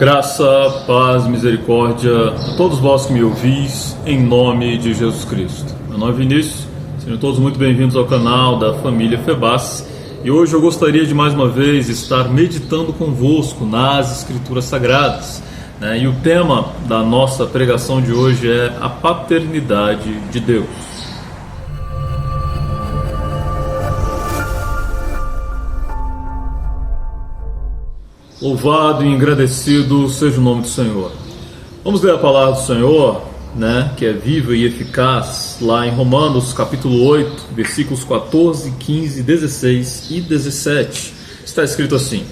Graça, paz, misericórdia a todos vós que me ouvis, em nome de Jesus Cristo. Meu nome é Vinícius, sejam todos muito bem-vindos ao canal da família Febas. E hoje eu gostaria de mais uma vez estar meditando convosco nas Escrituras Sagradas. E o tema da nossa pregação de hoje é a paternidade de Deus. Louvado e agradecido seja o nome do Senhor. Vamos ler a palavra do Senhor, que é viva e eficaz, lá em Romanos capítulo 8, versículos 14, 15, 16 e 17. Está escrito assim: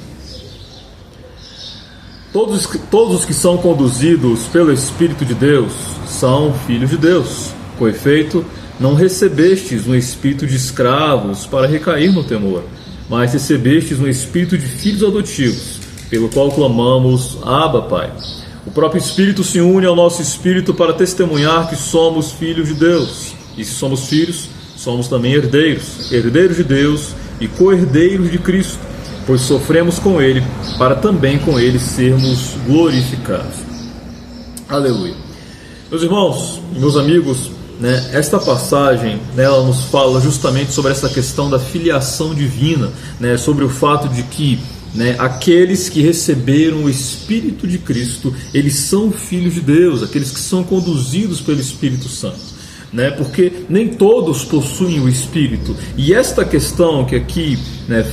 Todos os que são conduzidos pelo Espírito de Deus são filhos de Deus. Com efeito, não recebestes um espírito de escravos para recair no temor, mas recebestes um espírito de filhos adotivos, pelo qual clamamos, Abba, Pai. O próprio Espírito se une ao nosso espírito para testemunhar que somos filhos de Deus. E se somos filhos, somos também herdeiros, herdeiros de Deus e co-herdeiros de Cristo, pois sofremos com Ele, para também com Ele sermos glorificados. Aleluia. Meus irmãos e meus amigos, esta passagem, ela nos fala justamente sobre essa questão da filiação divina, sobre o fato de que aqueles que receberam o Espírito de Cristo, eles são filhos de Deus, aqueles que são conduzidos pelo Espírito Santo, porque nem todos possuem o Espírito. E esta questão que aqui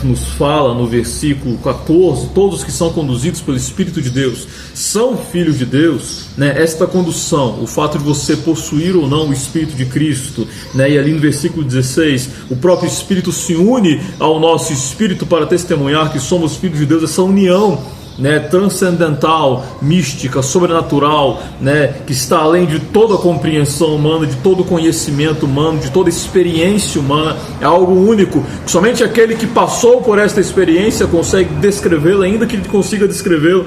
nos fala no versículo 14, todos que são conduzidos pelo Espírito de Deus são filhos de Deus, esta condução, o fato de você possuir ou não o Espírito de Cristo, e ali no versículo 16, o próprio Espírito se une ao nosso Espírito para testemunhar que somos filhos de Deus. Essa união transcendental, mística, sobrenatural, que está além de toda a compreensão humana, de todo o conhecimento humano, de toda a experiência humana, é algo único, que somente aquele que passou por esta experiência consegue descrevê-la, ainda que ele consiga descrevê-la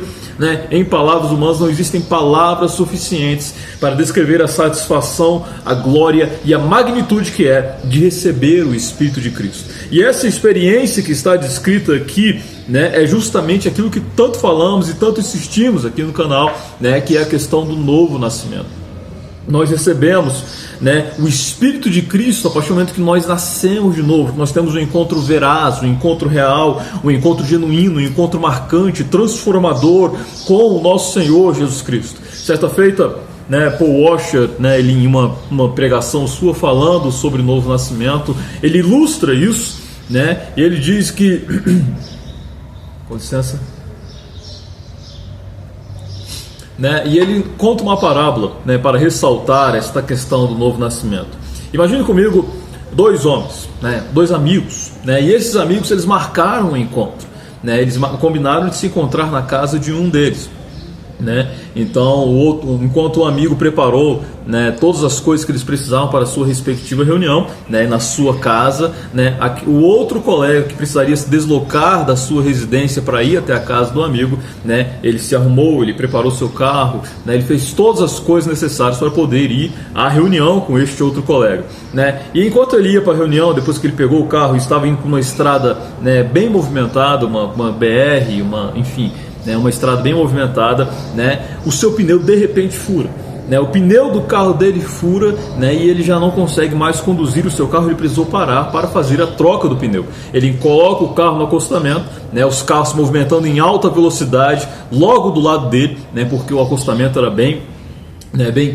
em palavras humanas. Não existem palavras suficientes para descrever a satisfação, a glória e a magnitude que é de receber o Espírito de Cristo. E essa experiência que está descrita aqui, é justamente aquilo que tanto falamos e tanto insistimos aqui no canal, que é a questão do novo nascimento. Nós recebemos o Espírito de Cristo a partir do momento que nós nascemos de novo, que nós temos um encontro veraz, um encontro real, um encontro genuíno, um encontro marcante, transformador com o nosso Senhor Jesus Cristo. Certa feita, Paul Washer, ele em uma pregação sua falando sobre o novo nascimento, ele ilustra isso, e ele diz que com licença. E ele conta uma parábola para ressaltar esta questão do novo nascimento. Imagine comigo dois homens, dois amigos, e esses amigos eles marcaram um encontro, eles combinaram de se encontrar na casa de um deles. Então, enquanto o amigo preparou todas as coisas que eles precisavam para a sua respectiva reunião, na sua casa, o outro colega que precisaria se deslocar da sua residência para ir até a casa do amigo, ele se arrumou, ele preparou seu carro, ele fez todas as coisas necessárias para poder ir à reunião com este outro colega, E enquanto ele ia para a reunião, depois que ele pegou o carro e estava indo por uma estrada bem movimentada, uma BR, uma estrada bem movimentada, o seu pneu de repente fura, o pneu do carro dele fura, e ele já não consegue mais conduzir o seu carro. Ele precisou parar para fazer a troca do pneu. Ele coloca o carro no acostamento, os carros se movimentando em alta velocidade logo do lado dele, porque o acostamento era bem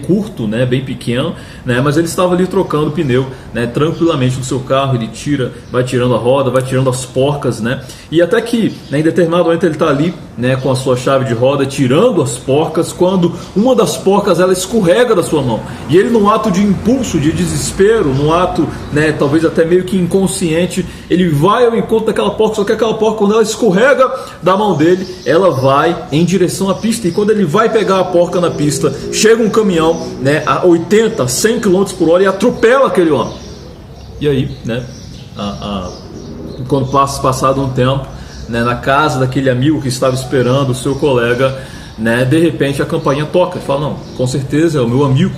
curto, bem pequeno, mas ele estava ali trocando o pneu, tranquilamente do seu carro. Ele vai tirando a roda, vai tirando as porcas, e até que em determinado momento ele está ali, com a sua chave de roda tirando as porcas, quando uma das porcas ela escorrega da sua mão, e ele, num ato de impulso, de desespero, num ato talvez até meio que inconsciente, ele vai ao encontro daquela porca. Só que aquela porca, quando ela escorrega da mão dele, ela vai em direção à pista, e quando ele vai pegar a porca na pista, chega um caminhão a 80, 100 km por hora e atropela aquele homem. E aí, quando passado um tempo, na casa daquele amigo que estava esperando o seu colega, de repente a campainha toca. Ele fala: não, com certeza é o meu amigo,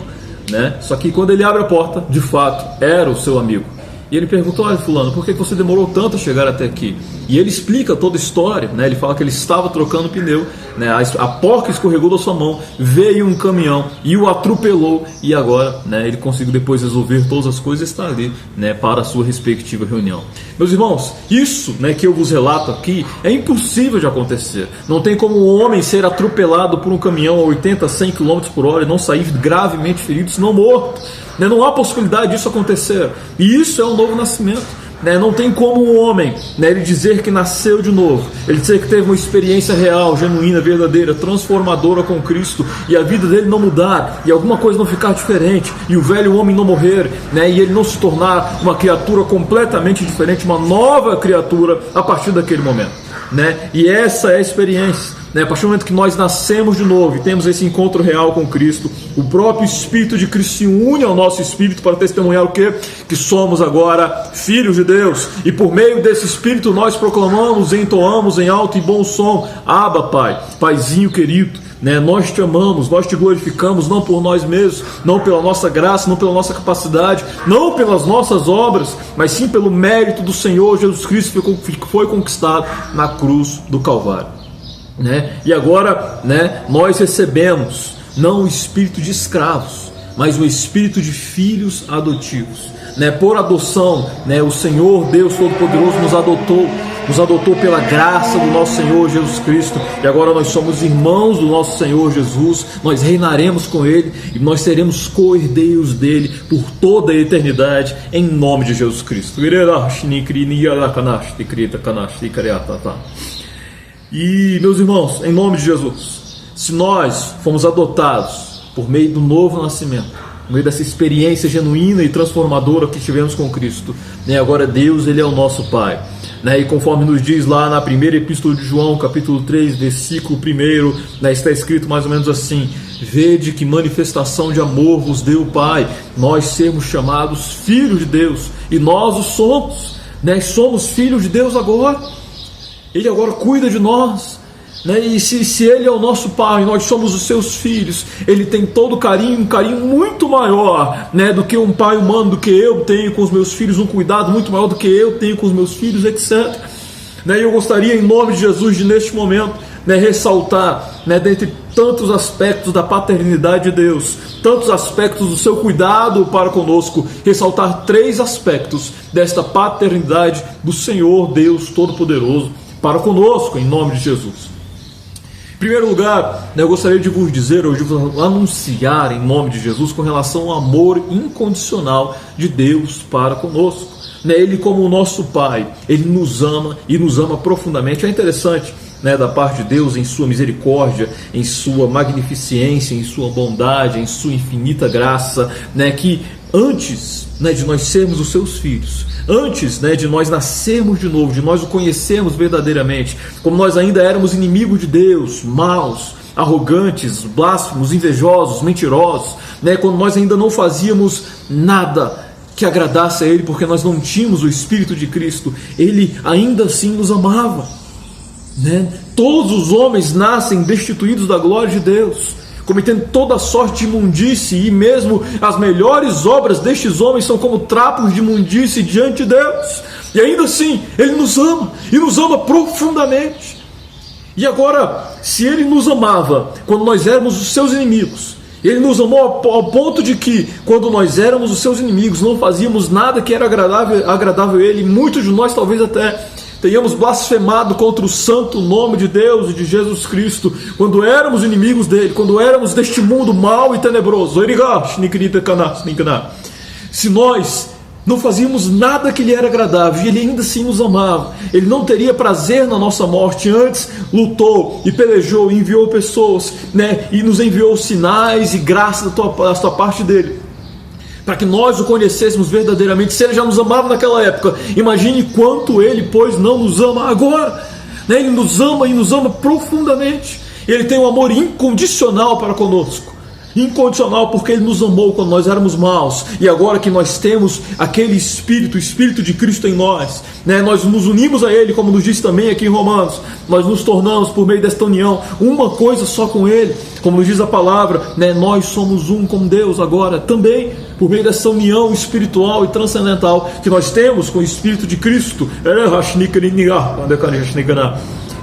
Só que quando ele abre a porta, de fato era o seu amigo. E ele pergunta: olha, fulano, por que você demorou tanto a chegar até aqui? E ele explica toda a história, né? Ele fala que ele estava trocando pneu, né? A porca escorregou da sua mão, veio um caminhão e o atropelou, e agora, né, ele conseguiu depois resolver todas as coisas e está ali, né, para a sua respectiva reunião. Meus irmãos, isso, né, que eu vos relato aqui é impossível de acontecer. Não tem como um homem ser atropelado por um caminhão a 80, 100 km por hora e não sair gravemente ferido, senão morto. Não há possibilidade disso acontecer. E isso é um novo nascimento. Não tem como um homem, ele dizer que nasceu de novo, ele dizer que teve uma experiência real, genuína, verdadeira, transformadora com Cristo, e a vida dele não mudar, e alguma coisa não ficar diferente, e o velho homem não morrer, e ele não se tornar uma criatura completamente diferente, uma nova criatura a partir daquele momento. E essa é a experiência. A partir do momento que nós nascemos de novo e temos esse encontro real com Cristo, o próprio Espírito de Cristo se une ao nosso Espírito para testemunhar o quê? Que somos agora filhos de Deus, e por meio desse Espírito nós proclamamos e entoamos em alto e bom som: Abba, Pai, Paizinho querido, nós te amamos, nós te glorificamos, não por nós mesmos, não pela nossa graça, não pela nossa capacidade, não pelas nossas obras, mas sim pelo mérito do Senhor Jesus Cristo que foi conquistado na cruz do Calvário. E agora, nós recebemos não o espírito de escravos, mas o espírito de filhos adotivos. Por adoção, o Senhor Deus Todo-Poderoso nos adotou pela graça do nosso Senhor Jesus Cristo, e agora nós somos irmãos do nosso Senhor Jesus, nós reinaremos com Ele, e nós seremos co-herdeiros dele por toda a eternidade, em nome de Jesus Cristo. E, meus irmãos, em nome de Jesus, se nós fomos adotados por meio do novo nascimento, por meio dessa experiência genuína e transformadora que tivemos com Cristo, agora Deus, Ele é o nosso Pai, e conforme nos diz lá na primeira epístola de João, capítulo 3, versículo 1, está escrito mais ou menos assim: vede que manifestação de amor vos deu o Pai, nós sermos chamados filhos de Deus, e nós o somos, somos filhos de Deus agora. Ele agora cuida de nós, e se Ele é o nosso Pai, nós somos os seus filhos, Ele tem todo carinho, um carinho muito maior, do que um pai humano, do que eu tenho com os meus filhos, um cuidado muito maior do que eu tenho com os meus filhos, etc. E eu gostaria, em nome de Jesus, de neste momento, ressaltar, dentre tantos aspectos da paternidade de Deus, tantos aspectos do seu cuidado para conosco, ressaltar 3 aspectos desta paternidade do Senhor Deus Todo-Poderoso para conosco, em nome de Jesus. Em primeiro lugar, eu gostaria de vos dizer, ou de vos anunciar em nome de Jesus, com relação ao amor incondicional de Deus para conosco. Ele, como o nosso Pai, Ele nos ama e nos ama profundamente. É interessante, da parte de Deus, em sua misericórdia, em sua magnificência, em sua bondade, em sua infinita graça, que antes, de nós sermos os seus filhos, antes, de nós nascermos de novo, de nós o conhecermos verdadeiramente, como nós ainda éramos inimigos de Deus, maus, arrogantes, blasfemos, invejosos, mentirosos, quando nós ainda não fazíamos nada que agradasse a Ele, porque nós não tínhamos o Espírito de Cristo, Ele ainda assim nos amava. Todos os homens nascem destituídos da glória de Deus, cometendo toda sorte de imundície, e mesmo as melhores obras destes homens são como trapos de imundície diante de Deus, e ainda assim Ele nos ama, e nos ama profundamente. E agora, se Ele nos amava quando nós éramos os seus inimigos, Ele nos amou ao ponto de que, quando nós éramos os seus inimigos, não fazíamos nada que era agradável a Ele, muitos de nós talvez até tenhamos blasfemado contra o santo nome de Deus e de Jesus Cristo, quando éramos inimigos dele, quando éramos deste mundo mau e tenebroso. Se nós não fazíamos nada que lhe era agradável, e Ele ainda assim nos amava, Ele não teria prazer na nossa morte, antes lutou e pelejou e enviou pessoas, e nos enviou sinais e graça da sua parte dele, para que nós o conhecêssemos verdadeiramente. Se Ele já nos amava naquela época, imagine quanto Ele, pois, não nos ama agora. Ele nos ama e nos ama profundamente. Ele tem um amor incondicional para conosco. incondicional, porque Ele nos amou quando nós éramos maus, e agora que nós temos aquele Espírito, o Espírito de Cristo em nós, né, nós nos unimos a Ele, como nos diz também aqui em Romanos, nós nos tornamos, por meio desta união, uma coisa só com Ele, como nos diz a palavra, né, nós somos um com Deus agora, também, por meio dessa união espiritual e transcendental, que nós temos com o Espírito de Cristo.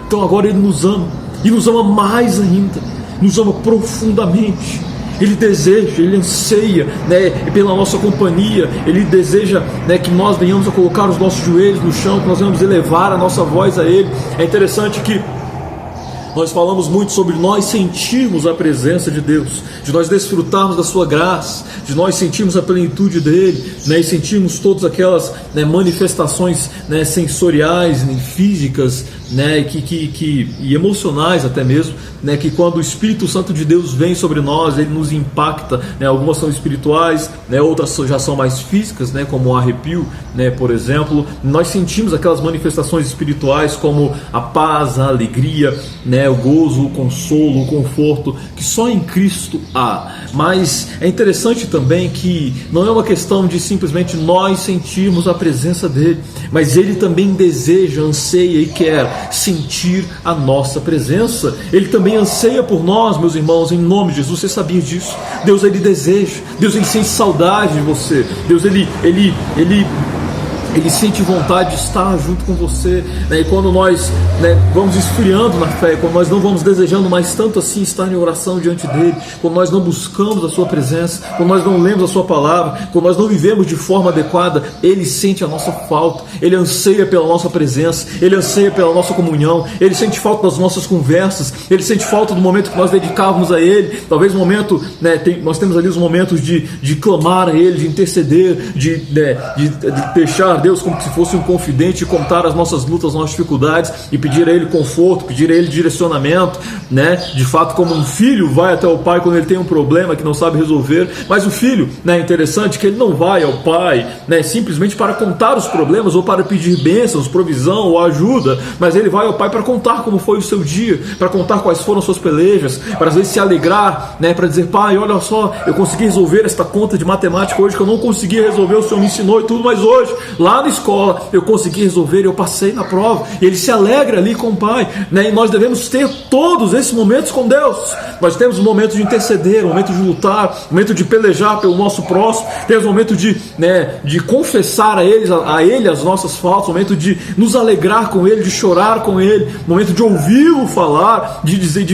Então agora Ele nos ama, e nos ama mais ainda, nos ama profundamente. Ele deseja, Ele anseia, né, pela nossa companhia. Ele deseja, né, que nós venhamos a colocar os nossos joelhos no chão, que nós venhamos elevar a nossa voz a Ele. É interessante que nós falamos muito sobre nós sentirmos a presença de Deus, de nós desfrutarmos da sua graça, de nós sentirmos a plenitude dEle, né, e sentirmos todas aquelas, né, manifestações, né, sensoriais, né, físicas, né, e emocionais até mesmo, né, que quando o Espírito Santo de Deus vem sobre nós, ele nos impacta, né, algumas são espirituais, né, outras já são mais físicas, né, como o arrepio, né, por exemplo. Nós sentimos aquelas manifestações espirituais como a paz, a alegria, né, o gozo, o consolo, o conforto, que só em Cristo há. Mas é interessante também que não é uma questão de simplesmente nós sentirmos a presença dele, mas ele também deseja, anseia e quer sentir a nossa presença. Ele também anseia por nós, meus irmãos, em nome de Jesus. Você sabia disso? Deus, ele deseja, Deus, ele sente saudade de você. Deus, ele sente vontade de estar junto com você, né? E quando nós, né, vamos esfriando na fé, quando nós não vamos desejando mais tanto assim estar em oração diante dele, quando nós não buscamos a sua presença, quando nós não lemos a sua palavra, quando nós não vivemos de forma adequada, ele sente a nossa falta, ele anseia pela nossa presença, ele anseia pela nossa comunhão, ele sente falta das nossas conversas, ele sente falta do momento que nós dedicávamos a ele. Talvez o momento, né, nós temos ali os momentos de clamar a ele, de interceder, de deixar Deus como se fosse um confidente e contar as nossas lutas, as nossas dificuldades e pedir a Ele conforto, pedir a Ele direcionamento, né? De fato, como um filho vai até o pai quando ele tem um problema que não sabe resolver, mas o filho, né, é interessante que ele não vai ao pai, né, simplesmente para contar os problemas ou para pedir bênçãos, provisão ou ajuda, mas ele vai ao pai para contar como foi o seu dia, para contar quais foram as suas pelejas, para às vezes se alegrar, né, para dizer: pai, olha só, eu consegui resolver esta conta de matemática hoje que eu não conseguia resolver, o Senhor me ensinou e tudo, mas hoje, lá na escola, eu consegui resolver, eu passei na prova. E ele se alegra ali com o pai, né? E nós devemos ter todos esses momentos com Deus. Nós temos um momento de interceder, um momento de lutar, um momento de pelejar pelo nosso próximo, temos um momento de confessar a ele as nossas faltas, um momento de nos alegrar com ele, de chorar com ele, um momento de ouvi-lo falar, de dizer,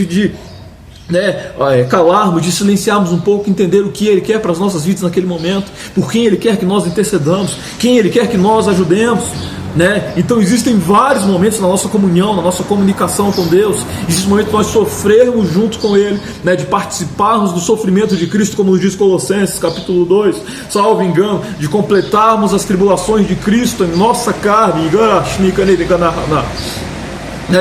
calarmos, de silenciarmos um pouco, entender o que Ele quer para as nossas vidas naquele momento, por quem Ele quer que nós intercedamos, quem Ele quer que nós ajudemos, né? Então existem vários momentos na nossa comunhão, na nossa comunicação com Deus. Existe um momento de nós sofrermos junto com Ele, né? De participarmos do sofrimento de Cristo, como nos diz Colossenses capítulo 2, salvo engano, de completarmos as tribulações de Cristo em nossa carne.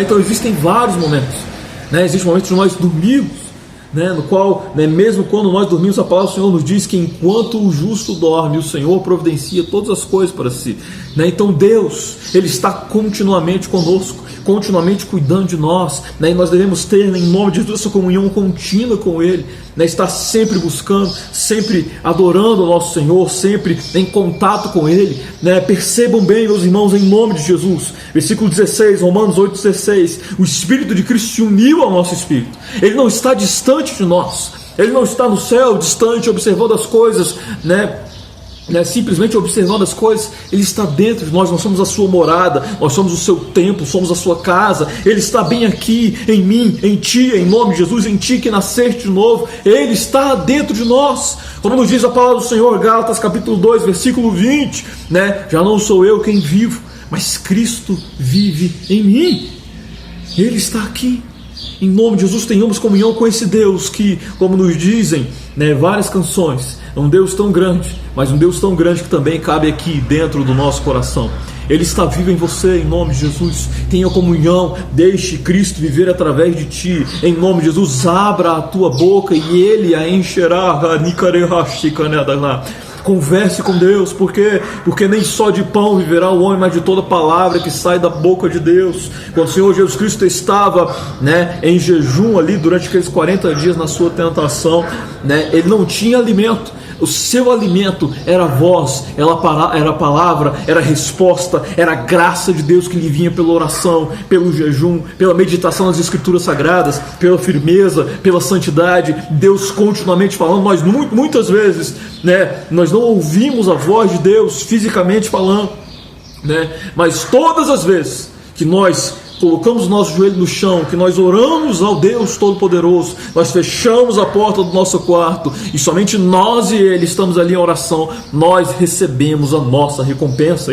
Então existem vários momentos. Existe um momento de nós dormirmos, no qual, mesmo quando nós dormimos, a palavra do Senhor nos diz que enquanto o justo dorme, o Senhor providencia todas as coisas para si. Então Deus, Ele está continuamente conosco, continuamente cuidando de nós, e nós devemos ter, em nome de Jesus, essa comunhão contínua com Ele, estar sempre buscando, sempre adorando o nosso Senhor, sempre em contato com Ele. Percebam bem, meus irmãos, em nome de Jesus, versículo 16, Romanos 8,16, o Espírito de Cristo se uniu ao nosso Espírito. Ele não está distante de nós, Ele não está no céu, distante, observando as coisas, simplesmente observando as coisas. Ele está dentro de nós, nós somos a sua morada, nós somos o seu templo, somos a sua casa. Ele está bem aqui, em mim, em ti, em nome de Jesus, em ti que nasceste de novo. Ele está dentro de nós, como nos diz a palavra do Senhor, Gálatas capítulo 2, versículo 20, já não sou eu quem vivo, mas Cristo vive em mim. Ele está aqui. Em nome de Jesus, tenhamos comunhão com esse Deus que, como nos dizem várias canções, é um Deus tão grande, mas um Deus tão grande que também cabe aqui dentro do nosso coração. Ele está vivo em você, em nome de Jesus. Tenha comunhão, deixe Cristo viver através de ti, em nome de Jesus. Abra a tua boca e Ele a encherá. Converse com Deus, porque nem só de pão viverá o homem, mas de toda palavra que sai da boca de Deus. Quando o Senhor Jesus Cristo estava, né, em jejum ali durante aqueles 40 dias na sua tentação, né, ele não tinha alimento. O seu alimento era a voz, era a palavra, era a resposta, era a graça de Deus que lhe vinha pela oração, pelo jejum, pela meditação nas Escrituras Sagradas, pela firmeza, pela santidade. Deus continuamente falando. Nós muitas vezes, né, nós não ouvimos a voz de Deus fisicamente falando, né, mas todas as vezes que nós colocamos o nosso joelho no chão, que nós oramos ao Deus Todo-Poderoso, nós fechamos a porta do nosso quarto e somente nós e Ele estamos ali em oração, nós recebemos a nossa recompensa.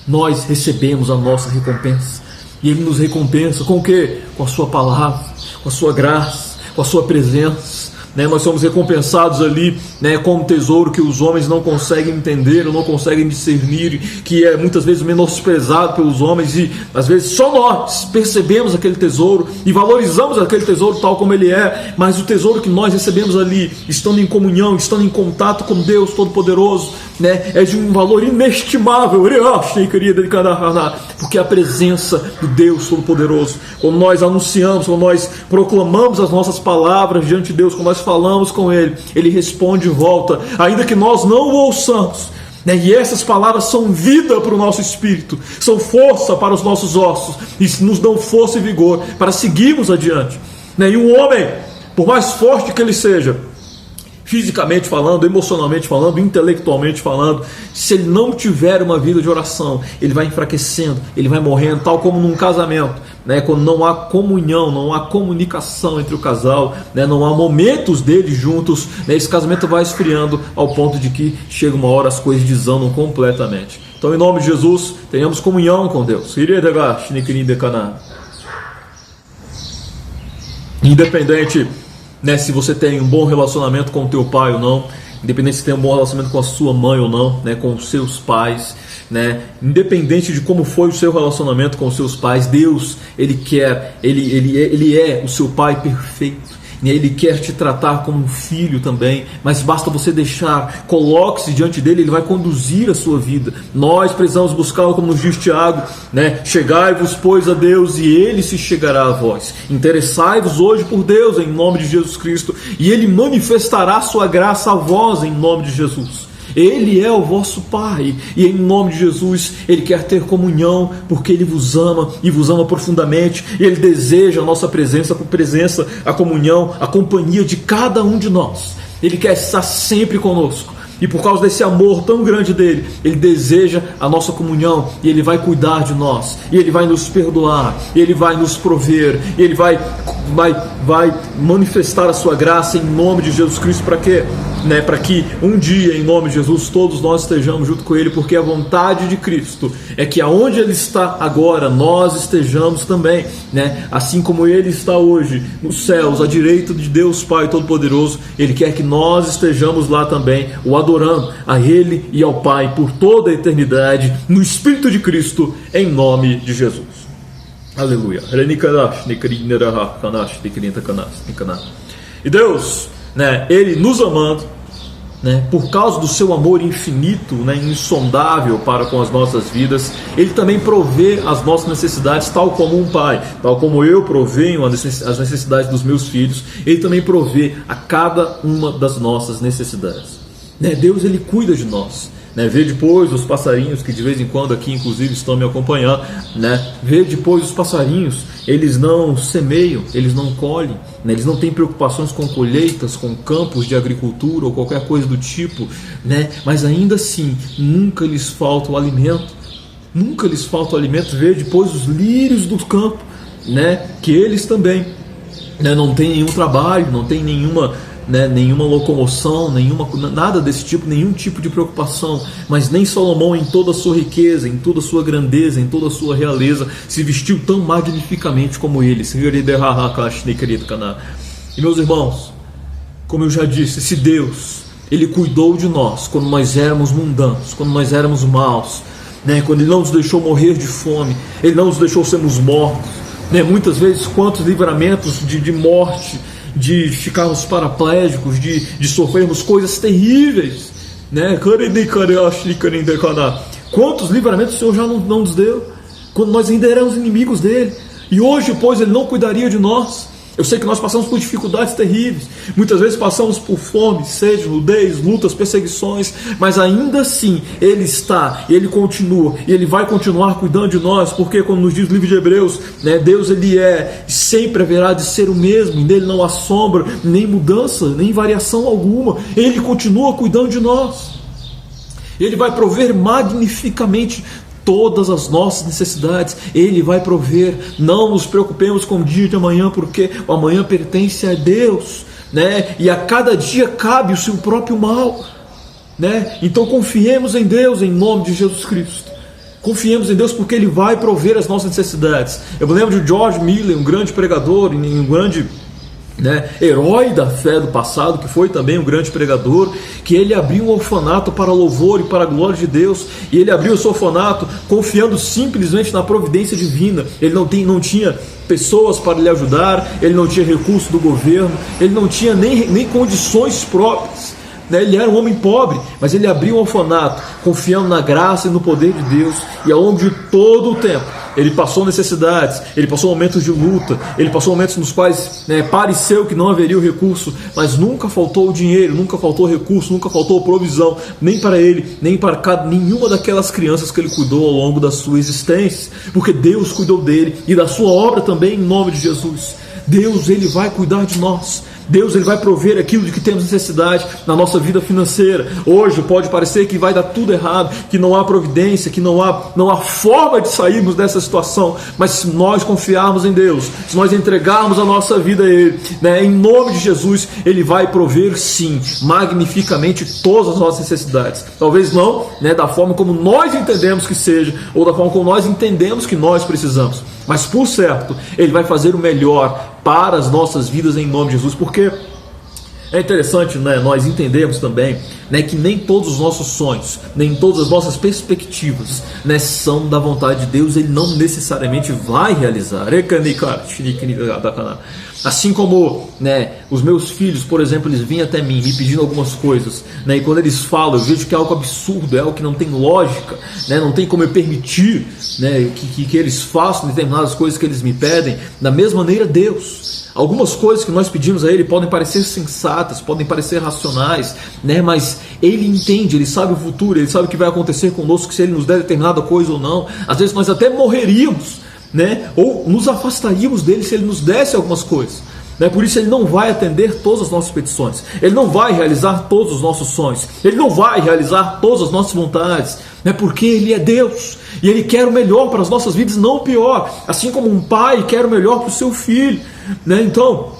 Nós recebemos a nossa recompensa. E Ele nos recompensa com o quê? Com a sua palavra, com a sua graça, com a sua presença. Nós somos recompensados ali, né, com um tesouro que os homens não conseguem entender, ou não conseguem discernir, que é muitas vezes menosprezado pelos homens, e às vezes só nós percebemos aquele tesouro e valorizamos aquele tesouro tal como ele é. Mas o tesouro que nós recebemos ali, estando em comunhão, estando em contato com Deus Todo-Poderoso, né, é de um valor inestimável, porque a presença do Deus Todo-Poderoso, quando nós anunciamos, quando nós proclamamos as nossas palavras diante de Deus, quando nós falamos com Ele, Ele responde de volta, ainda que nós não o ouçamos, né? E essas palavras são vida para o nosso espírito, são força para os nossos ossos, e nos dão força e vigor para seguirmos adiante, né? E um homem, por mais forte que ele seja, fisicamente falando, emocionalmente falando, intelectualmente falando, se ele não tiver uma vida de oração, ele vai enfraquecendo, ele vai morrendo, tal como num casamento, né? Quando não há comunhão, não há comunicação entre o casal, né? Não há momentos deles juntos, né? Esse casamento vai esfriando ao ponto de que chega uma hora as coisas desandam completamente. Então, em nome de Jesus, tenhamos comunhão com Deus. Independente, né, se você tem um bom relacionamento com o teu pai ou não, independente se tem um bom relacionamento com a sua mãe ou não, né, com os seus pais, né, independente de como foi o seu relacionamento com os seus pais, Deus, Ele é o seu pai perfeito. Ele quer te tratar como um filho também, mas basta você deixar, coloque-se diante dele, ele vai conduzir a sua vida. Nós precisamos buscá-lo, como nos diz Tiago, né? Chegai-vos, pois, a Deus, e ele se chegará a vós. Interessai-vos hoje por Deus, em nome de Jesus Cristo, e ele manifestará a sua graça a vós, em nome de Jesus. Ele é o vosso Pai, e em nome de Jesus, Ele quer ter comunhão, porque Ele vos ama, e vos ama profundamente, e Ele deseja a nossa presença, a comunhão, a companhia de cada um de nós. Ele quer estar sempre conosco, e por causa desse amor tão grande dele, Ele deseja a nossa comunhão, e Ele vai cuidar de nós, e Ele vai nos perdoar, e Ele vai nos prover, e Ele vai manifestar a sua graça em nome de Jesus Cristo. Para quê? Né, para que um dia, em nome de Jesus, todos nós estejamos junto com Ele, porque a vontade de Cristo é que aonde Ele está agora, nós estejamos também, né? Assim como Ele está hoje nos céus, à direita de Deus Pai Todo-Poderoso, Ele quer que nós estejamos lá também, o adorando a Ele e ao Pai por toda a eternidade, no Espírito de Cristo, em nome de Jesus. Aleluia. E Deus, né, Ele nos amando, né, por causa do seu amor infinito, né, insondável para com as nossas vidas, Ele também provê as nossas necessidades, tal como um pai, tal como eu provenho as necessidades dos meus filhos, Ele também provê a cada uma das nossas necessidades. Né, Deus, Ele cuida de nós. Né, vê depois os passarinhos que de vez em quando aqui inclusive estão me acompanhando, né, vê depois os passarinhos, eles não semeiam, eles não colhem, né, eles não têm preocupações com colheitas, com campos de agricultura ou qualquer coisa do tipo, né, mas ainda assim nunca lhes falta o alimento, vê depois os lírios do campo, né, que eles também, né, não têm nenhum trabalho, não tem nenhuma locomoção, nada desse tipo, nenhum tipo de preocupação, mas nem Salomão, em toda a sua riqueza, em toda a sua grandeza, em toda a sua realeza, se vestiu tão magnificamente como ele. E meus irmãos, como eu já disse, esse Deus, Ele cuidou de nós quando nós éramos mundanos, quando nós éramos maus, né? Quando Ele não nos deixou morrer de fome, Ele não nos deixou sermos mortos, né? Muitas vezes quantos livramentos de morte de ficarmos paraplégicos, de sofrermos coisas terríveis, né? Quantos livramentos o Senhor já não nos deu, quando nós ainda éramos inimigos dele, e hoje, pois, ele não cuidaria de nós. Eu sei que nós passamos por dificuldades terríveis, muitas vezes passamos por fome, sede, nudez, lutas, perseguições, mas ainda assim Ele está, Ele continua, e Ele vai continuar cuidando de nós, porque como nos diz o livro de Hebreus, né, Deus Ele é, sempre haverá de ser o mesmo, nele não há sombra, nem mudança, nem variação alguma, Ele continua cuidando de nós, Ele vai prover magnificamente todas as nossas necessidades, Ele vai prover. Não nos preocupemos com o dia de amanhã, porque o amanhã pertence a Deus, né? E a cada dia cabe o seu próprio mal, né? Então confiemos em Deus em nome de Jesus Cristo. Confiemos em Deus porque Ele vai prover as nossas necessidades. Eu me lembro de George Miller, um grande pregador, um grande herói da fé do passado, que foi também um grande pregador, que ele abriu um orfanato para louvor e para a glória de Deus, e ele abriu esse orfanato confiando simplesmente na providência divina. Ele não tinha pessoas para lhe ajudar, ele não tinha recurso do governo, ele não tinha nem condições próprias, né? Ele era um homem pobre, mas ele abriu um orfanato confiando na graça e no poder de Deus, e ao longo de todo o tempo ele passou necessidades, ele passou momentos de luta, ele passou momentos nos quais pareceu que não haveria o recurso, mas nunca faltou o dinheiro, nunca faltou recurso, nunca faltou provisão, nem para ele, nem para nenhuma daquelas crianças que ele cuidou ao longo da sua existência, porque Deus cuidou dele e da sua obra também, em nome de Jesus. Deus, Ele vai cuidar de nós. Deus, Ele vai prover aquilo de que temos necessidade na nossa vida financeira. Hoje pode parecer que vai dar tudo errado, que não há providência, que não há forma de sairmos dessa situação, mas se nós confiarmos em Deus, se nós entregarmos a nossa vida a Ele, em nome de Jesus, Ele vai prover sim, magnificamente todas as nossas necessidades. Talvez não da forma como nós entendemos que seja, ou da forma como nós entendemos que nós precisamos, mas por certo, Ele vai fazer o melhor para as nossas vidas em nome de Jesus, porque é interessante nós entendemos também que nem todos os nossos sonhos, nem todas as nossas perspectivas são da vontade de Deus. Ele não necessariamente vai realizar. Assim como os meus filhos, por exemplo, eles vêm até mim me pedindo algumas coisas, e quando eles falam, eu vejo que é algo absurdo, é algo que não tem lógica, não tem como eu permitir que eles façam determinadas coisas que eles me pedem. Da mesma maneira, Deus, algumas coisas que nós pedimos a Ele podem parecer sensatas, podem parecer racionais, mas Ele entende, Ele sabe o futuro, Ele sabe o que vai acontecer conosco, se Ele nos der determinada coisa ou não. Às vezes nós até morreríamos, ou nos afastaríamos dele se Ele nos desse algumas coisas. Por isso Ele não vai atender todas as nossas petições, Ele não vai realizar todos os nossos sonhos, Ele não vai realizar todas as nossas vontades, porque Ele é Deus e Ele quer o melhor para as nossas vidas, não o pior, assim como um pai quer o melhor para o seu filho. Então,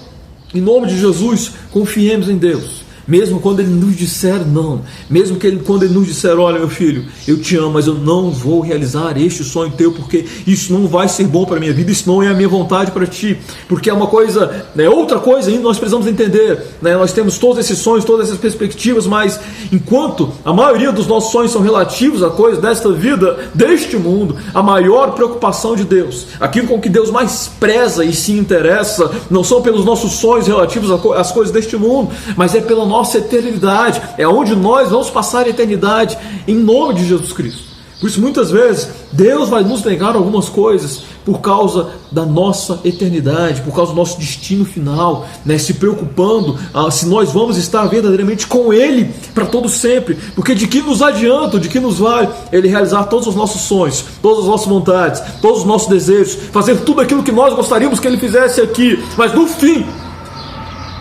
em nome de Jesus, confiemos em Deus. Mesmo quando Ele nos disser não, mesmo quando Ele nos disser, olha meu filho, eu te amo, mas eu não vou realizar este sonho teu, porque isso não vai ser bom para a minha vida, isso não é a minha vontade para ti, porque é uma coisa, outra coisa ainda nós precisamos entender, nós temos todos esses sonhos, todas essas perspectivas, mas enquanto a maioria dos nossos sonhos são relativos a coisas desta vida, deste mundo, a maior preocupação de Deus, aquilo com que Deus mais preza e se interessa, não são pelos nossos sonhos relativos às coisas deste mundo, mas é pela nossa eternidade, é onde nós vamos passar a eternidade, em nome de Jesus Cristo. Por isso muitas vezes Deus vai nos negar algumas coisas por causa da nossa eternidade, por causa do nosso destino final, se preocupando se nós vamos estar verdadeiramente com Ele para todo sempre, porque de que nos adianta, de que nos vale Ele realizar todos os nossos sonhos, todas as nossas vontades, todos os nossos desejos, fazer tudo aquilo que nós gostaríamos que Ele fizesse aqui, mas no fim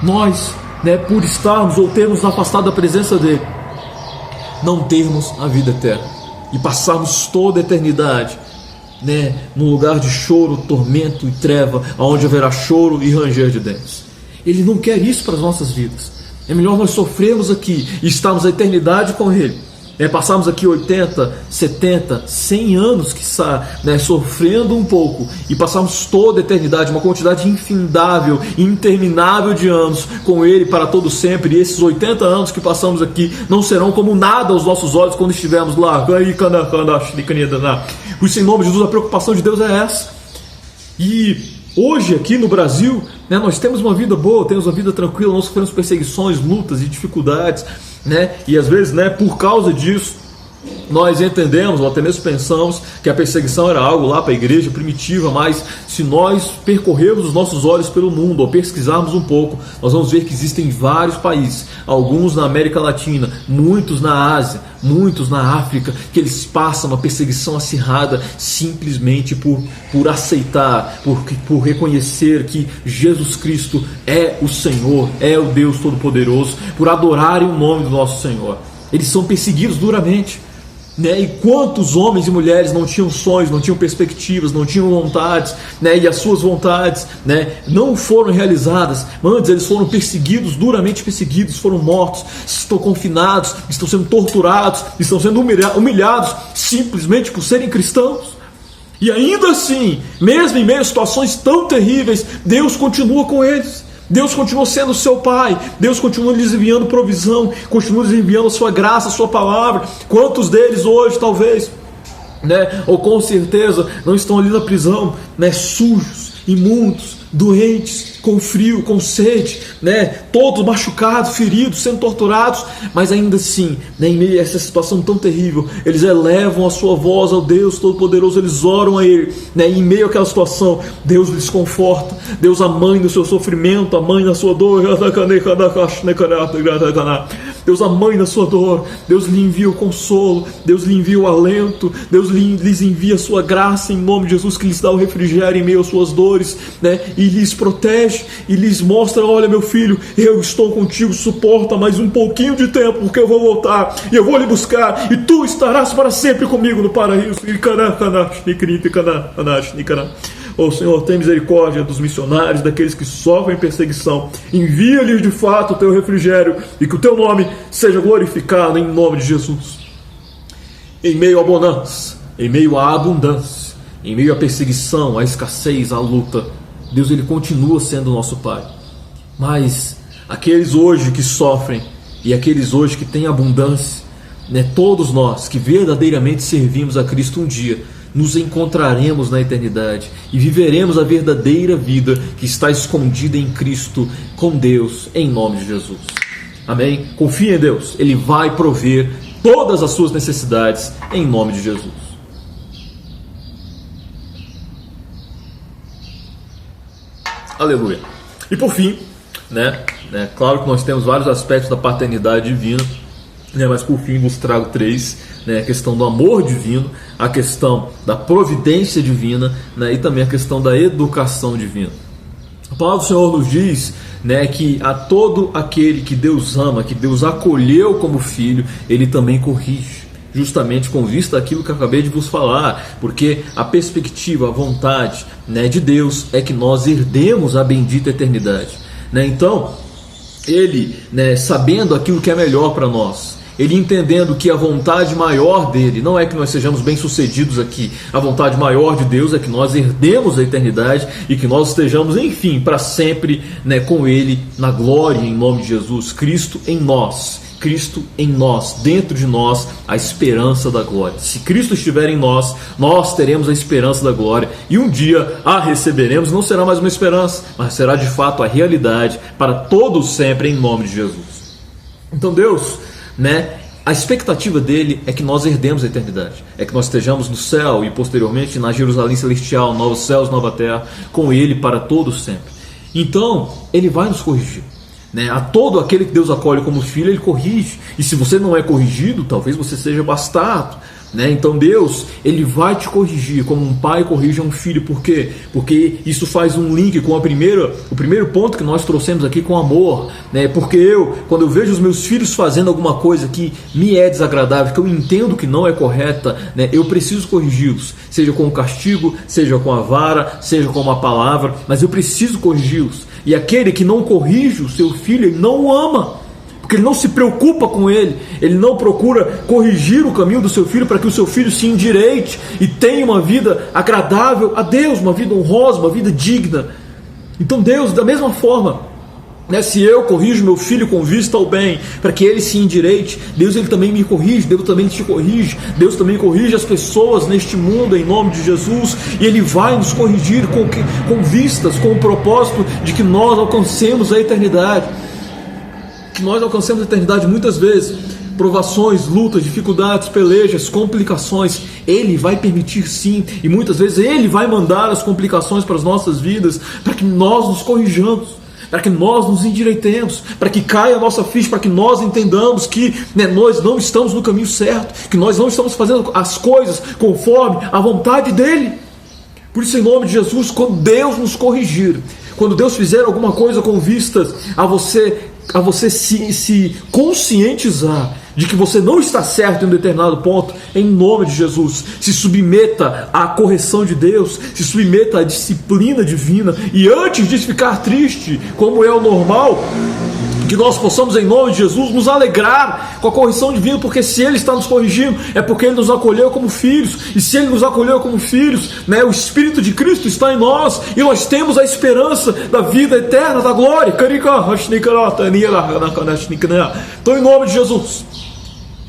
nós, por estarmos ou termos afastado da presença dele, não termos a vida eterna e passarmos toda a eternidade num lugar de choro, tormento e treva, onde haverá choro e ranger de dentes. Ele não quer isso para as nossas vidas. É melhor nós sofrermos aqui e estarmos a eternidade com Ele, passarmos aqui 80, 70, 100 anos, quiçá, sofrendo um pouco, e passarmos toda a eternidade, uma quantidade infindável, interminável de anos com Ele para todo sempre, e esses 80 anos que passamos aqui não serão como nada aos nossos olhos quando estivermos lá. Por isso, em nome de Jesus, a preocupação de Deus é essa. E Hoje aqui no Brasil, né, nós temos uma vida boa, temos uma vida tranquila, não sofremos perseguições, lutas e dificuldades, né, e às vezes, né, por causa disso, nós entendemos, ou até mesmo pensamos, que a perseguição era algo lá para a igreja primitiva, mas se nós percorrermos os nossos olhos pelo mundo, ou pesquisarmos um pouco, nós vamos ver que existem vários países, alguns na América Latina, muitos na Ásia, muitos na África, que eles passam uma perseguição acirrada simplesmente por aceitar, por reconhecer que Jesus Cristo é o Senhor, é o Deus Todo-Poderoso, por adorarem o nome do nosso Senhor. Eles são perseguidos duramente. Né? E quantos homens e mulheres não tinham sonhos, não tinham perspectivas, não tinham vontades, né? E as suas vontades, né, não foram realizadas. Antes eles foram perseguidos, duramente perseguidos, foram mortos, estão confinados, estão sendo torturados, estão sendo humilhados simplesmente por serem cristãos. E ainda assim, mesmo em meio a situações tão terríveis, Deus continua com eles. Deus continua sendo seu Pai, Deus continua lhes enviando provisão, continua lhes enviando a sua graça, a sua palavra. Quantos deles hoje, talvez, né, ou com certeza, não estão ali na prisão, né, sujos, imundos, doentes, com frio, com sede, né, todos machucados, feridos, sendo torturados, mas ainda assim, né, em meio a essa situação tão terrível, eles elevam a sua voz ao Deus Todo-Poderoso, eles oram a Ele, né, e em meio àquela situação, Deus lhes conforta, Deus a mãe do seu sofrimento, a mãe da sua dor, Deus a mãe da sua dor, Deus lhe envia o consolo, Deus lhe envia o alento, Deus lhes envia a sua graça em nome de Jesus, que lhes dá o refrigério em meio às suas dores, né, e lhes protege, e lhes mostra: olha meu filho, eu estou contigo, suporta mais um pouquinho de tempo, porque eu vou voltar, e eu vou lhe buscar, e tu estarás para sempre comigo no paraíso. Oh Senhor, tem misericórdia dos missionários, daqueles que sofrem perseguição, envia-lhes de fato o teu refrigério, e que o teu nome seja glorificado em nome de Jesus. Em meio à bonança, em meio à abundância, em meio à perseguição, à escassez, à luta, Deus, Ele continua sendo nosso Pai. Mas aqueles hoje que sofrem e aqueles hoje que têm abundância, né, todos nós que verdadeiramente servimos a Cristo, um dia nos encontraremos na eternidade e viveremos a verdadeira vida que está escondida em Cristo com Deus, em nome de Jesus. Amém? Confie em Deus, Ele vai prover todas as suas necessidades em nome de Jesus. Aleluia. E por fim, né, claro que nós temos vários aspectos da paternidade divina, né, mas por fim vos trago três, né, a questão do amor divino, a questão da providência divina, né, e também a questão da educação divina. A palavra do Senhor nos diz, né, que a todo aquele que Deus ama, que Deus acolheu como filho, Ele também corrige. Justamente com vista àquilo que eu acabei de vos falar, porque a perspectiva, a vontade, né, de Deus é que nós herdemos a bendita eternidade, né? Então, Ele, né, sabendo aquilo que é melhor para nós, Ele entendendo que a vontade maior dele não é que nós sejamos bem-sucedidos aqui, a vontade maior de Deus é que nós herdemos a eternidade e que nós estejamos, enfim, para sempre, né, com Ele na glória em nome de Jesus. Cristo em nós, dentro de nós, a esperança da glória. Se Cristo estiver em nós, nós teremos a esperança da glória e um dia a receberemos. Não será mais uma esperança, mas será de fato a realidade para todos sempre em nome de Jesus. Então Deus, né, a expectativa dele é que nós herdemos a eternidade, é que nós estejamos no céu e posteriormente na Jerusalém celestial, novos céus, nova terra, com Ele para todos sempre. Então Ele vai nos corrigir, né? A todo aquele que Deus acolhe como filho, Ele corrige. E se você não é corrigido, talvez você seja bastardo, né? Então Deus, Ele vai te corrigir como um pai corrige um filho. Por quê? Porque isso faz um link com o primeiro ponto que nós trouxemos aqui, com amor, né? Porque quando eu vejo os meus filhos fazendo alguma coisa que me é desagradável, que eu entendo que não é correta, né, eu preciso corrigi-los, seja com o castigo, seja com a vara, seja com uma palavra, mas eu preciso corrigi-los. E aquele que não corrige o seu filho, ele não o ama, porque ele não se preocupa com ele, ele não procura corrigir o caminho do seu filho para que o seu filho se endireite e tenha uma vida agradável a Deus, uma vida honrosa, uma vida digna. Então Deus, da mesma forma, Se eu corrijo meu filho com vista ao bem, para que ele se endireite, Deus ele também me corrige, Deus também te corrige, Deus também corrige as pessoas neste mundo em nome de Jesus, e Ele vai nos corrigir com vistas, com o propósito de que nós alcancemos a eternidade. Que nós alcancemos a eternidade muitas vezes. Provações, lutas, dificuldades, pelejas, complicações, Ele vai permitir sim, e muitas vezes Ele vai mandar as complicações para as nossas vidas, para que nós nos corrijamos, para que nós nos endireitemos, para que caia a nossa ficha, para que nós entendamos que nós não estamos no caminho certo, que nós não estamos fazendo as coisas conforme a vontade dEle. Por isso, em nome de Jesus, quando Deus nos corrigir, quando Deus fizer alguma coisa com vistas a você se conscientizar de que você não está certo em um determinado ponto, em nome de Jesus, se submeta à correção de Deus, se submeta à disciplina divina, e antes de ficar triste, como é o normal, que nós possamos, em nome de Jesus, nos alegrar com a correção divina, porque se Ele está nos corrigindo, é porque Ele nos acolheu como filhos, e se Ele nos acolheu como filhos, o Espírito de Cristo está em nós, e nós temos a esperança da vida eterna, da glória. Então, em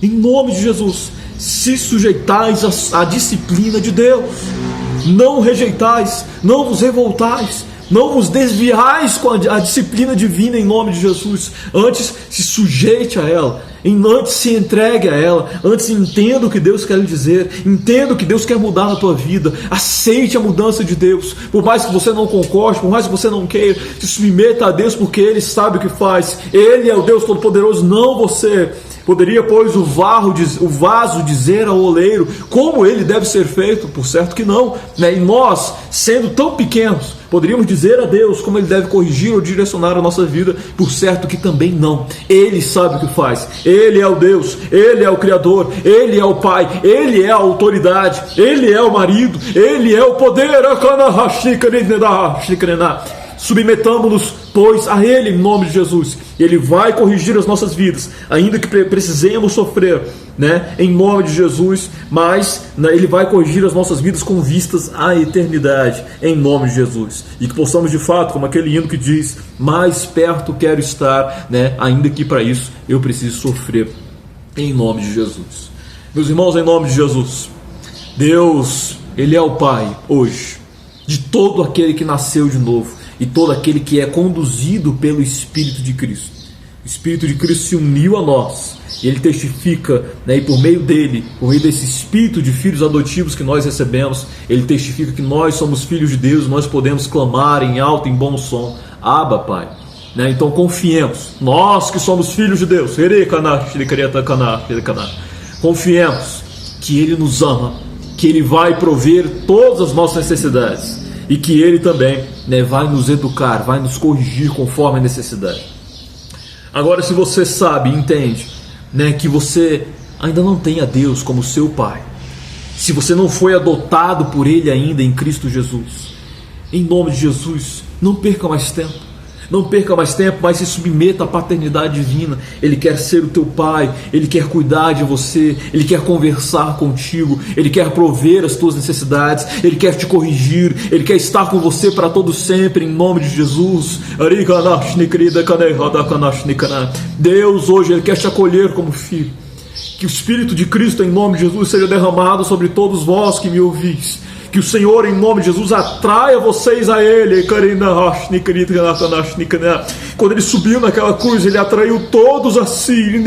nome de Jesus, se sujeitais à disciplina de Deus, não rejeitais, não vos revoltais, não vos desviais com a disciplina divina em nome de Jesus. Antes se sujeite a ela, antes se entregue a ela, antes entenda o que Deus quer lhe dizer, entenda o que Deus quer mudar na tua vida, aceite a mudança de Deus, por mais que você não concorde, por mais que você não queira, se submeta a Deus, porque Ele sabe o que faz, Ele é o Deus Todo-Poderoso, não você. Poderia, pois, o vaso dizer ao oleiro como ele deve ser feito? Por certo que não. E nós, sendo tão pequenos, poderíamos dizer a Deus como Ele deve corrigir ou direcionar a nossa vida? Por certo que também não. Ele sabe o que faz. Ele é o Deus, Ele é o Criador, Ele é o Pai, Ele é a autoridade, Ele é o marido, Ele é o poder. Submetamos-nos, pois, a Ele em nome de Jesus. Ele vai corrigir as nossas vidas, ainda que precisemos sofrer, em nome de Jesus, mas Ele vai corrigir as nossas vidas com vistas à eternidade, em nome de Jesus. E que possamos de fato, como aquele hino que diz, mais perto quero estar, ainda que para isso eu preciso sofrer, em nome de Jesus. Meus irmãos, em nome de Jesus, Deus, Ele é o Pai, hoje, de todo aquele que nasceu de novo, e todo aquele que é conduzido pelo Espírito de Cristo. O Espírito de Cristo se uniu a nós, e Ele testifica, e por meio dele, por meio desse Espírito de filhos adotivos que nós recebemos, Ele testifica que nós somos filhos de Deus, nós podemos clamar em alto, em bom som, Abba, Pai. Então confiemos, nós que somos filhos de Deus, confiemos que Ele nos ama, que Ele vai prover todas as nossas necessidades, e que Ele também vai nos educar, vai nos corrigir conforme a necessidade. Agora, se você sabe e entende que você ainda não tem a Deus como seu Pai, se você não foi adotado por Ele ainda em Cristo Jesus, em nome de Jesus, não perca mais tempo. Não perca mais tempo, mas se submeta à paternidade divina. Ele quer ser o teu pai, Ele quer cuidar de você, Ele quer conversar contigo, Ele quer prover as tuas necessidades, Ele quer te corrigir, Ele quer estar com você para todo sempre, em nome de Jesus. Deus hoje Ele quer te acolher como filho. Que o Espírito de Cristo em nome de Jesus seja derramado sobre todos vós que me ouvis. Que o Senhor, em nome de Jesus, atraia vocês a Ele. Quando Ele subiu naquela cruz, Ele atraiu todos a si.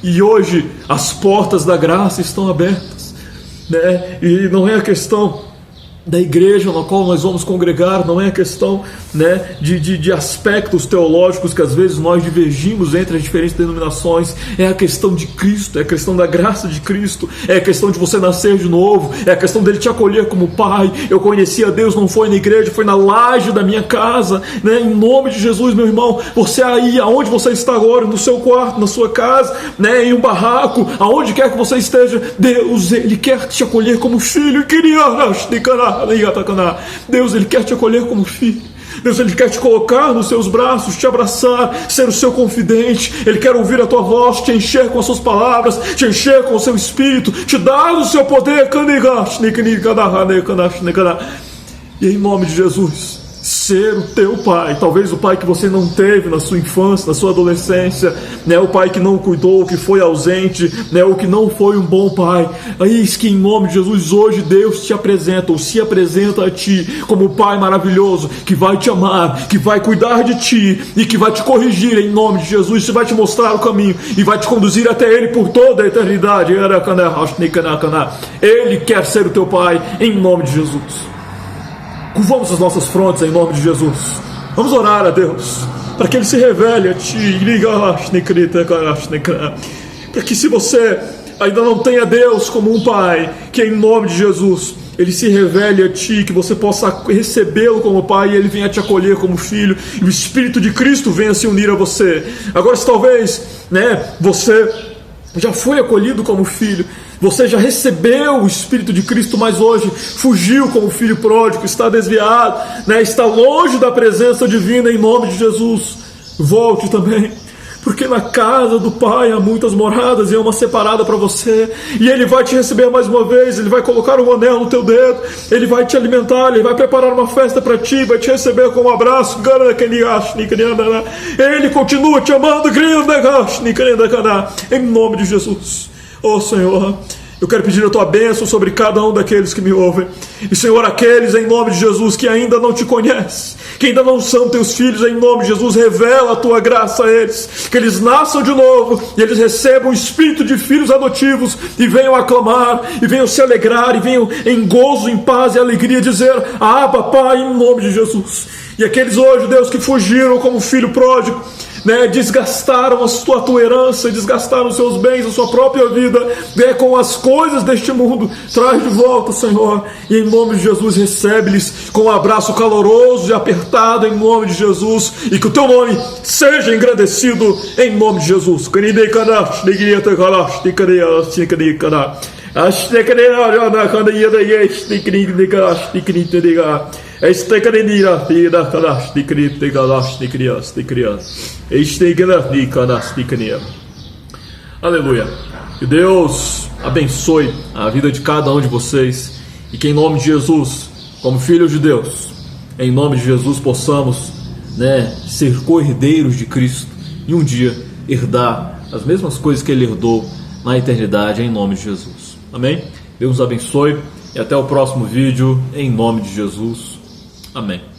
E hoje as portas da graça estão abertas, E não é a questão da igreja na qual nós vamos congregar, não é a questão de aspectos teológicos que às vezes nós divergimos entre as diferentes denominações, é a questão de Cristo, é a questão da graça de Cristo, é a questão de você nascer de novo, é a questão dele te acolher como Pai. Eu conheci a Deus, não foi na igreja, foi na laje da minha casa, em nome de Jesus, meu irmão. Você aí, aonde você está agora, no seu quarto, na sua casa, em um barraco, aonde quer que você esteja, Deus, Ele quer te acolher como filho. Deus, Ele quer te acolher como filho. Deus, Ele quer te colocar nos seus braços, te abraçar, ser o seu confidente. Ele quer ouvir a tua voz, te encher com as suas palavras, te encher com o seu espírito, te dar o seu poder. E em nome de Jesus, ser o teu pai. Talvez o pai que você não teve na sua infância, na sua adolescência, né? O pai que não cuidou, que foi ausente, né? O que não foi um bom pai. Eis que em nome de Jesus hoje Deus te apresenta, ou se apresenta a ti como o pai maravilhoso, que vai te amar, que vai cuidar de ti e que vai te corrigir em nome de Jesus, e vai te mostrar o caminho e vai te conduzir até Ele por toda a eternidade. Ele quer ser o teu pai em nome de Jesus. Curvamos as nossas frontes em nome de Jesus. Vamos orar a Deus para que Ele se revele a ti, para que, se você ainda não tem a Deus como um pai, que em nome de Jesus Ele se revele a ti, que você possa recebê-lo como pai e Ele venha te acolher como filho, e o Espírito de Cristo venha se unir a você. Agora, se talvez, né, você já foi acolhido como filho, você já recebeu o Espírito de Cristo, mas hoje fugiu como filho pródigo, está desviado, né, está longe da presença divina, em nome de Jesus, volte também, porque na casa do Pai há muitas moradas e é uma separada para você, e Ele vai te receber mais uma vez, Ele vai colocar um anel no teu dedo, Ele vai te alimentar, Ele vai preparar uma festa para ti, vai te receber com um abraço, Ele continua te amando, em nome de Jesus. Oh Senhor, eu quero pedir a tua bênção sobre cada um daqueles que me ouvem. E Senhor, aqueles em nome de Jesus que ainda não te conhecem, que ainda não são teus filhos, em nome de Jesus, revela a tua graça a eles, que eles nasçam de novo e eles recebam o espírito de filhos adotivos e venham aclamar, e venham se alegrar, e venham em gozo, em paz e alegria dizer: Abba, Pai, em nome de Jesus. E aqueles hoje, Deus, que fugiram como filho pródigo, né, desgastaram a tua herança, desgastaram os seus bens, a sua própria vida, né, com as coisas deste mundo, traz de volta, Senhor, e em nome de Jesus recebe-lhes com um abraço caloroso e apertado em nome de Jesus, e que o teu nome seja engrandecido em nome de Jesus. Aleluia. Que Deus abençoe a vida de cada um de vocês, e que em nome de Jesus, como filhos de Deus, em nome de Jesus possamos, né, ser co-herdeiros de Cristo e um dia herdar as mesmas coisas que Ele herdou na eternidade, em nome de Jesus. Amém? Deus nos abençoe e até o próximo vídeo, em nome de Jesus. Amém.